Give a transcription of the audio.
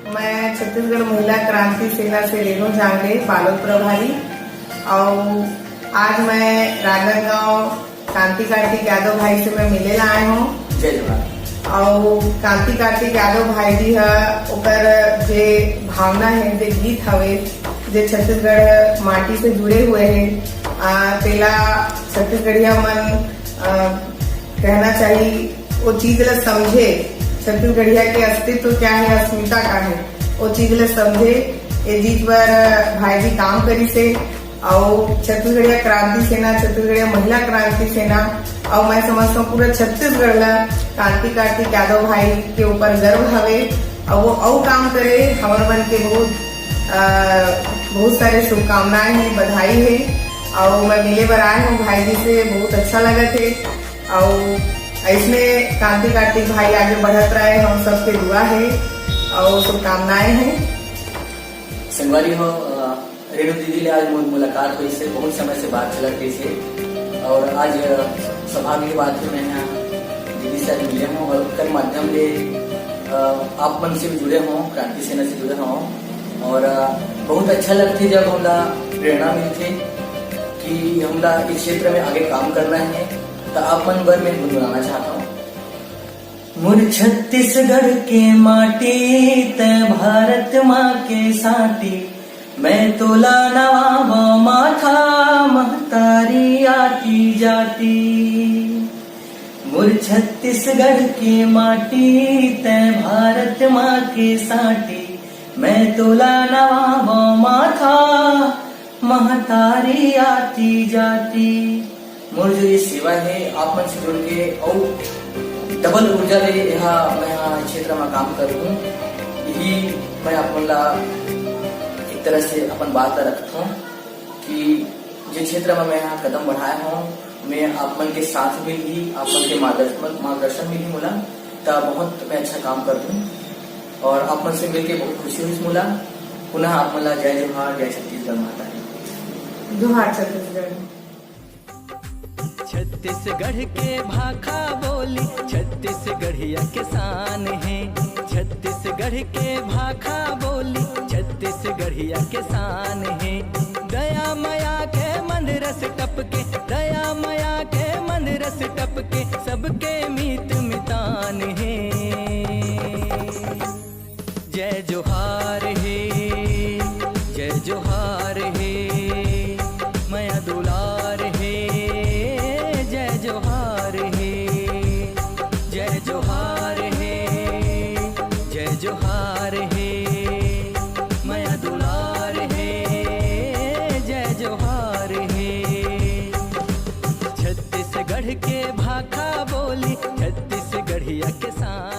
मैं छत्तीसगढ़ महिला क्रांति सेना से रेणु जांगड़े बालोद प्रभारी और आज मैं राजनांदगांव कांति कार्तिक यादव भाई से मैं मिले आए हूँ। जय जवाहर। और कांति कार्तिक यादव भाई जी ओकर जे भावना है, जे गीत हवे, जे छत्तीसगढ़ माटी से जुड़े हुए हैं, तेला छत्तीसगढ़िया मन कहना चाहिए वो चीज ला समझे, छत्तीसगढ़िया के अस्तित्व क्या है, अस्मिता का है, वो चीज ला समझे। ये चीज पर भाई जी काम करी से और छत्तीसगढ़िया क्रांति सेना, छत्तीसगढ़िया महिला क्रांति सेना और मैं समझता हूँ पूरा छत्तीसगढ़ ला कांति कार्तिक यादव भाई के ऊपर गर्व हवे और वो और काम करे। हमर बन के बहुत सारे शुभकामनाएं हैं, बधाई है। और मैं मिले बर आए हूँ भाई जी से, बहुत अच्छा लगा थे। और ऐसने कांति कार्तिक भाई आगे बढ़त रहे, हम सबके दुआ है और शुभकामनाएं हैं। संगवारी हो रेणु दीदी ले आज मुलाकात हुई से बहुत समय से बात चलत रही से और आज सौभाग्य की बात है, मैं यहाँ दीदी से मिले हूँ और उनके माध्यम ले आप मन से भी जुड़े हों, क्रांति सेना से जुड़े हों और बहुत अच्छा लगते जब हमला प्रेरणा मिलती कि हमला इस क्षेत्र में आगे काम कर रहे हैं। तो आप मन बर मैं गुनगुनाना चाहता हूँ। मुर छत्तीसगढ़ के माटी ते भारत माँ के साटी, मैं तोला नवाबो माथा महतारी आती जाती। मुर छत्तीसगढ़ के माटी ते भारत माँ के साटी, मैं तोला नवाबो माथा महतारी आती जाती। मोर जो ये सेवा है आप मन से जुड़ के और डबल ऊर्जा ले यहाँ मैं यहाँ क्षेत्र में काम करूँ, यही मैं अपन ला एक तरह से अपन बात रखता हूँ कि जिस क्षेत्र में मैं यहाँ कदम बढ़ाया हूँ, मैं आप मन के साथ में भी आप मन के मार्गदर्शन में भी मिला तो बहुत मैं अच्छा काम कर दूँ और आप मन से मिलकर बहुत खुशी हुई मिला। पुनः आप मन ला जय जोहार, जय छत्तीसगढ़ माता है। जोहार छत्तीसगढ़। छत्तीसगढ़ के भाखा बोली छत्तीसगढ़िया के शान है। छत्तीसगढ़ के भाखा बोली छत्तीसगढ़िया के शान है। दया माया के मंदरस टपके, दया माया के मंदरस टपके, सबके मीत मितान है। जय जोहार है, जय जोहार है, माया दुलार है। जय जोहार है, जय जोहार है, जय जोहार है, माया दुलार है। जय जोहार है। छत्तीसगढ़ के भाखा बोली छत्तीसगढ़िया के शान